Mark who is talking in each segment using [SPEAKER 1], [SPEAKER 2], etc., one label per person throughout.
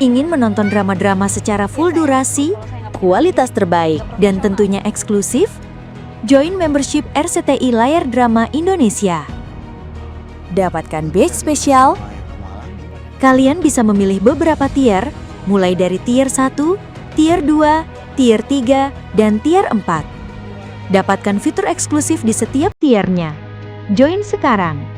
[SPEAKER 1] Ingin menonton drama-drama secara full durasi, kualitas terbaik, dan tentunya eksklusif? Join membership RCTI Layar Drama Indonesia. Dapatkan batch spesial. Kalian bisa memilih beberapa tier, mulai dari tier 1, tier 2, tier 3, dan tier 4. Dapatkan fitur eksklusif di setiap tiernya. Join sekarang.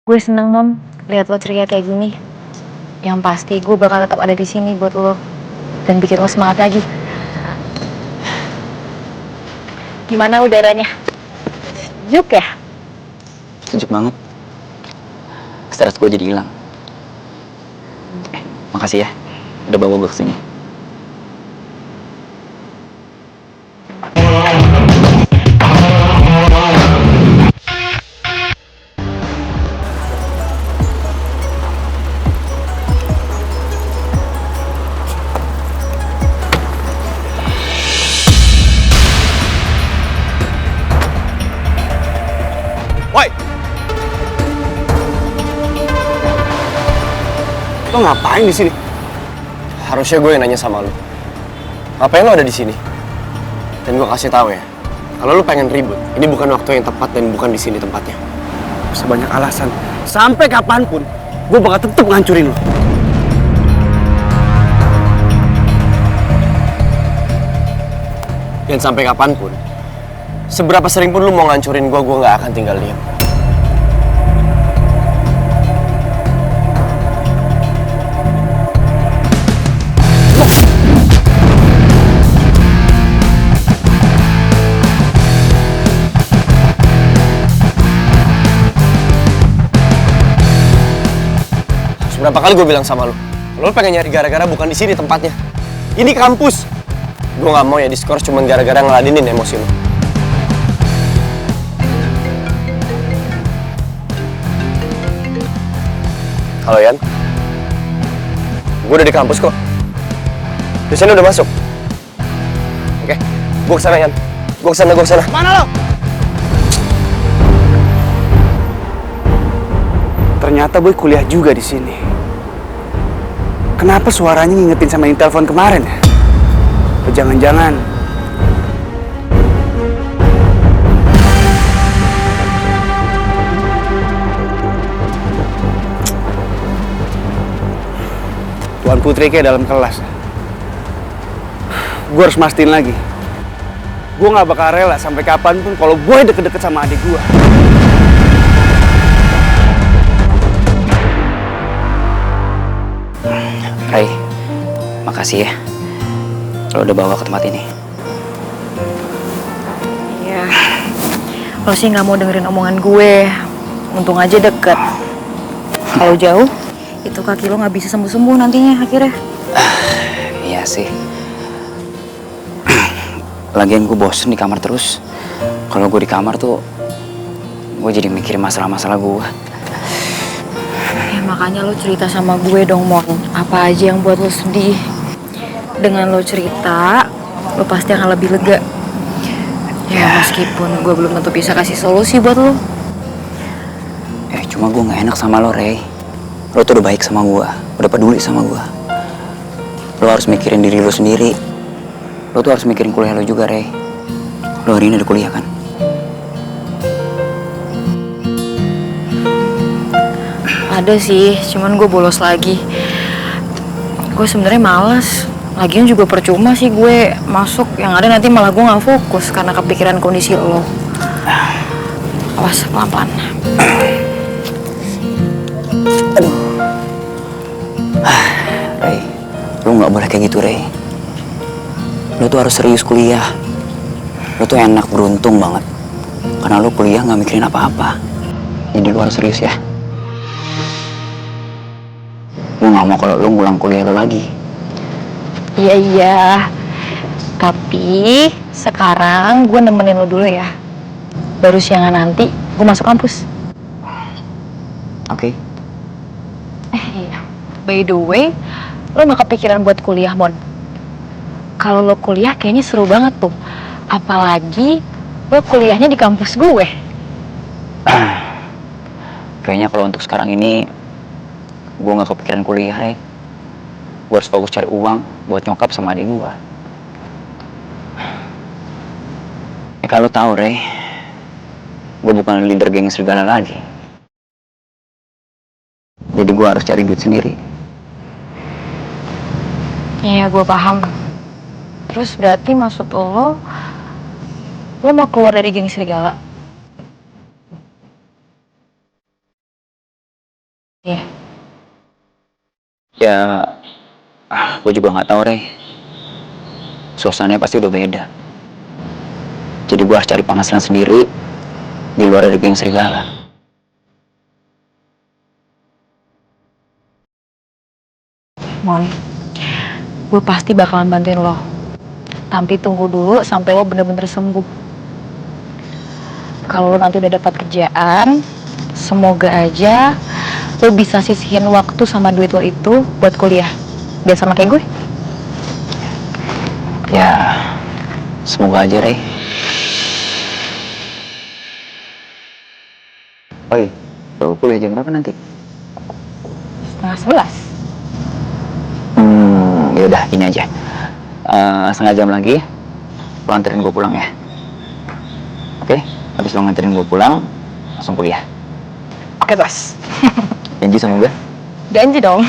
[SPEAKER 2] Gue seneng Mom, lihat lo ceria kayak gini. Yang pasti gue bakal tetap ada di sini buat lo dan bikin lo semangat lagi. Gimana udaranya? Sejuk ya?
[SPEAKER 3] Sejuk banget. Stres gue jadi hilang. Makasih ya, udah bawa gue kesini.
[SPEAKER 4] Woi! Lo ngapain di sini? Harusnya gue yang nanya sama lo. Ngapain lo ada di sini? Dan gue kasih tahu ya, kalau lo pengen ribut, ini bukan waktu yang tepat dan bukan di sini tempatnya. Sebanyak alasan, sampai kapanpun, gue bakal tetep ngancurin lo. Dan sampai kapanpun, seberapa sering pun lu mau ngancurin gue gak akan tinggal diam. Berapa kali gue bilang sama lu, kalau lu pengen nyari gara-gara bukan di sini tempatnya. Ini kampus. Gue gak mau ya diskors cuma gara-gara ngeladenin emosi lu. Halo Yan, gue udah di kampus kok. Dosennya udah masuk. Oke, gue kesana Yan. Gue kesana. Mana lo? Ternyata boy kuliah juga di sini. Kenapa suaranya ngingetin sama yang telepon kemarin ya? Atau jangan-jangan Tuan Putri kayak dalam kelas. Gue harus mastiin lagi. Gue gak bakal rela sampai kapanpun kalau gue deket-deket sama adik gue.
[SPEAKER 3] Ray, makasih ya. Lo udah bawa ke tempat ini.
[SPEAKER 2] Iya. Lo sih nggak mau dengerin omongan gue. Untung aja deket. Kalau jauh, itu kaki lo nggak bisa sembuh-sembuh nantinya akhirnya.
[SPEAKER 3] Iya sih. Lagian gue bosen di kamar terus. Kalau gue di kamar tuh, gue jadi mikirin masalah-masalah gue.
[SPEAKER 2] Ya, makanya lo cerita sama gue dong, Mon. Apa aja yang buat lo sedih. Dengan lo cerita, lo pasti akan lebih lega. Ya, meskipun gue belum tentu bisa kasih solusi buat lo.
[SPEAKER 3] Cuma gue gak enak sama lo, Ray. Lo tuh udah baik sama gue, udah peduli sama gue. Lo harus mikirin diri lo sendiri. Lo tuh harus mikirin kuliah lo juga, Ray. Lo hari ini ada kuliah kan?
[SPEAKER 2] Ada sih, cuman gue bolos lagi. Gue sebenarnya malas. Lagian juga percuma sih gue masuk, yang ada nanti malah gue nggak fokus karena kepikiran kondisi lo. Awas, pelan-pelan.
[SPEAKER 3] Aduh. Ray, lo nggak boleh kayak gitu, Ray. Lo tuh harus serius kuliah. Lo tuh enak, beruntung banget. Karena lo kuliah nggak mikirin apa-apa. Jadi lo harus serius ya. Gue nggak mau kalau lo ngulang kuliah lo lagi.
[SPEAKER 2] Iya. Tapi sekarang gue nemenin lo dulu ya. Baru siangan nanti gue masuk kampus.
[SPEAKER 3] Oke.
[SPEAKER 2] Iya. By the way, lo gak kepikiran buat kuliah, Mon? Kalau lo kuliah kayaknya seru banget tuh. Apalagi lo kuliahnya di kampus gue.
[SPEAKER 3] Kayaknya kalau untuk sekarang ini gue nggak kepikiran kuliah, Rey. Gue harus fokus cari uang buat nyokap sama adik gue. Ya kalau tahu, Rey, gue bukan leader geng serigala lagi. Jadi gue harus cari duit sendiri.
[SPEAKER 2] Iya, gue paham. Terus berarti maksud lo mau keluar dari geng serigala? Iya.
[SPEAKER 3] Ya, gue juga nggak tahu, Rey. Suasananya pasti udah beda. Jadi gue harus cari penghasilan sendiri di luar dari geng serigala.
[SPEAKER 2] Mon, gue pasti bakalan bantuin lo. Tapi tunggu dulu sampai lo bener-bener sembuh. Kalau lo nanti udah dapat kerjaan, semoga aja lo bisa sisihin waktu sama duit lo itu buat kuliah. Biar sama kayak gue.
[SPEAKER 3] Ya, semoga aja, Rey. Oi, lo kuliah jam berapa nanti?
[SPEAKER 2] 10:30.
[SPEAKER 3] Ya udah, gini aja. Setengah jam lagi, lo anterin gue pulang ya. Oke? Habis lo nganterin gue pulang, langsung kuliah.
[SPEAKER 2] Oke, bos.
[SPEAKER 3] Janji sama gue?
[SPEAKER 2] Janji dong.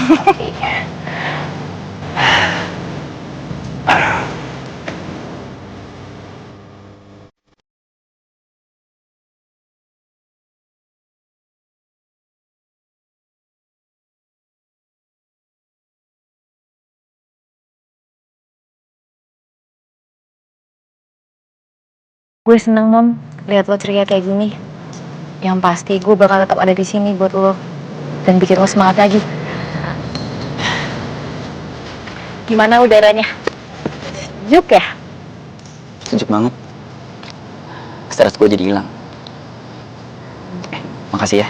[SPEAKER 2] Gue seneng, Mom, lihat lo ceria kayak gini. Yang pasti gue bakal tetap ada di sini buat lo dan bikin lo semangat lagi. Gimana udaranya? Sejuk ya?
[SPEAKER 3] Sejuk banget. Stres gue jadi hilang. Makasih ya,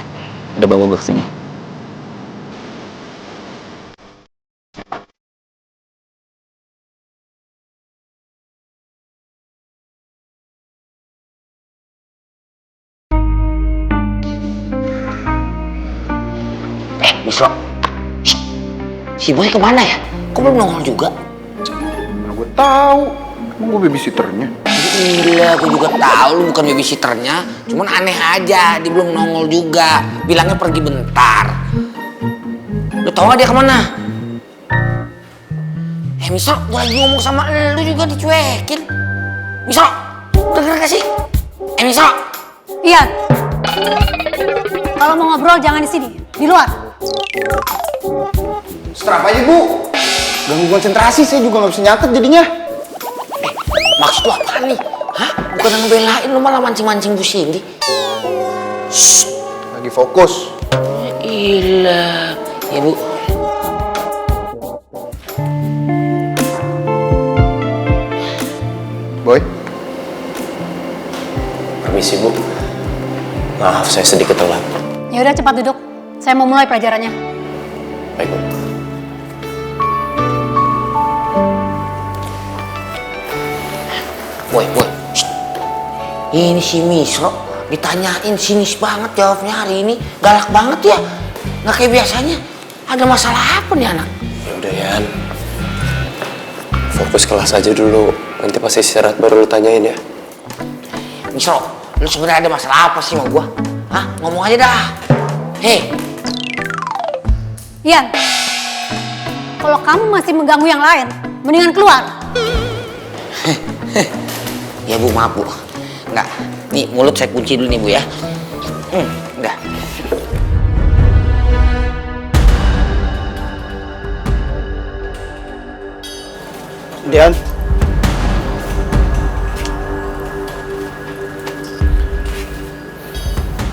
[SPEAKER 3] udah bawa gue kesini.
[SPEAKER 5] Misro, si Boy kemana ya? Kok belum nongol juga?
[SPEAKER 6] Mana gue tahu, emang gue babysitternya.
[SPEAKER 5] Gila, gue juga tahu lu bukan babysitternya. Cuman aneh aja, dia belum nongol juga. Bilangnya pergi bentar. Lu tau gak dia kemana? Misro, gue lagi ngomong sama lu juga dicuekin. Misro, denger gak sih? Misro.
[SPEAKER 7] Iya. Kalau mau ngobrol jangan di sini, di luar.
[SPEAKER 6] Strap aja, Bu. Ganggu konsentrasi, saya juga nggak bisa nyatet jadinya.
[SPEAKER 5] Maksud lu apaan nih? Hah? Bukan ngebelain lu malah mancing-mancing Bu Cindy. Shh.
[SPEAKER 6] Lagi fokus.
[SPEAKER 5] Gila. Ya, Bu.
[SPEAKER 6] Boy,
[SPEAKER 4] Permisi, Bu. Maaf, saya sedikit telat.
[SPEAKER 7] Ya udah cepat duduk. Saya mau mulai pelajarannya.
[SPEAKER 4] Baik, Bu.
[SPEAKER 5] Boy. Shh. Ini si Misro ditanyain sinis banget jawabnya hari ini. Galak banget ya. Nggak kayak biasanya. Ada masalah apa nih anak?
[SPEAKER 4] Ya udah, Yan. Fokus kelas aja dulu. Nanti pas istirahat baru lu tanyain ya.
[SPEAKER 5] Misro, lu sebenarnya ada masalah apa sih sama gua? Hah? Ngomong aja dah. Hei.
[SPEAKER 7] Ian, kalau kamu masih mengganggu yang lain, mendingan keluar.
[SPEAKER 5] Ya, Bu, maaf, Bu. Enggak. Nih, mulut saya kunci dulu nih, Bu, ya. Enggak.
[SPEAKER 6] Dian.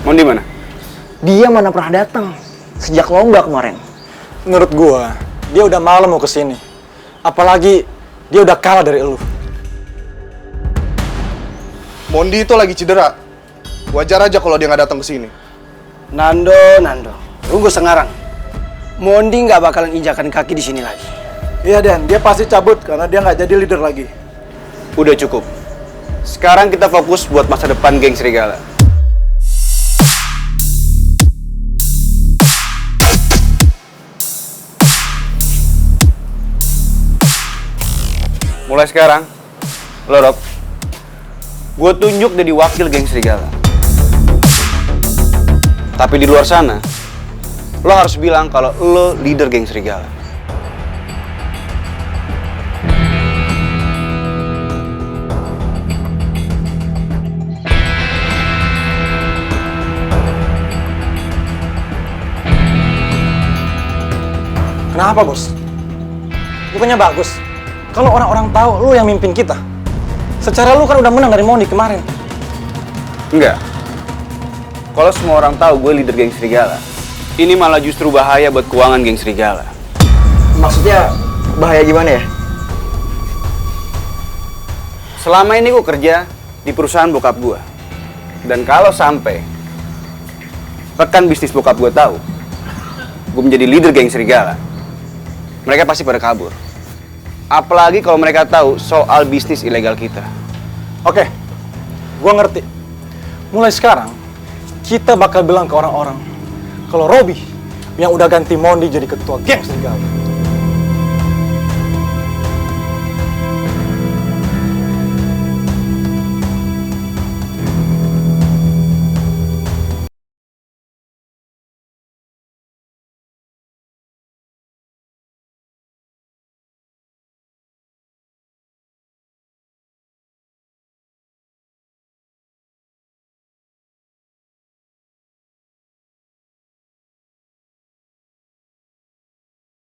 [SPEAKER 6] Mondi mana?
[SPEAKER 8] Dia mana pernah datang sejak lomba kemarin.
[SPEAKER 9] Menurut gua, dia udah malam mau kesini. Apalagi dia udah kalah dari elu.
[SPEAKER 6] Mondi itu lagi cedera. Wajar aja kalau dia nggak datang ke sini.
[SPEAKER 8] Nando, tunggu sekarang. Mondi nggak bakalan injakan kaki di sini lagi.
[SPEAKER 9] Iya Den, dia pasti cabut karena dia nggak jadi leader lagi.
[SPEAKER 4] Udah cukup. Sekarang kita fokus buat masa depan geng serigala. Mulai sekarang, lo Rob, gue tunjuk jadi wakil geng serigala. Tapi di luar sana, lo harus bilang kalau lo leader geng serigala.
[SPEAKER 9] Kenapa bos? Bukannya bagus kalau orang-orang tahu lu yang mimpin kita. Secara lu kan udah menang dari Mondi kemarin.
[SPEAKER 4] Enggak. Kalau semua orang tahu gue leader geng serigala, ini malah justru bahaya buat keuangan geng serigala.
[SPEAKER 8] Maksudnya bahaya gimana ya?
[SPEAKER 4] Selama ini gue kerja di perusahaan bokap gue. Dan kalau sampai rekan bisnis bokap gue tahu gue menjadi leader geng serigala, mereka pasti pada kabur. Apalagi kalau mereka tahu soal bisnis ilegal kita.
[SPEAKER 9] Oke, gua ngerti. Mulai sekarang, kita bakal bilang ke orang-orang kalau Robi yang udah ganti Mondi jadi ketua geng serigala.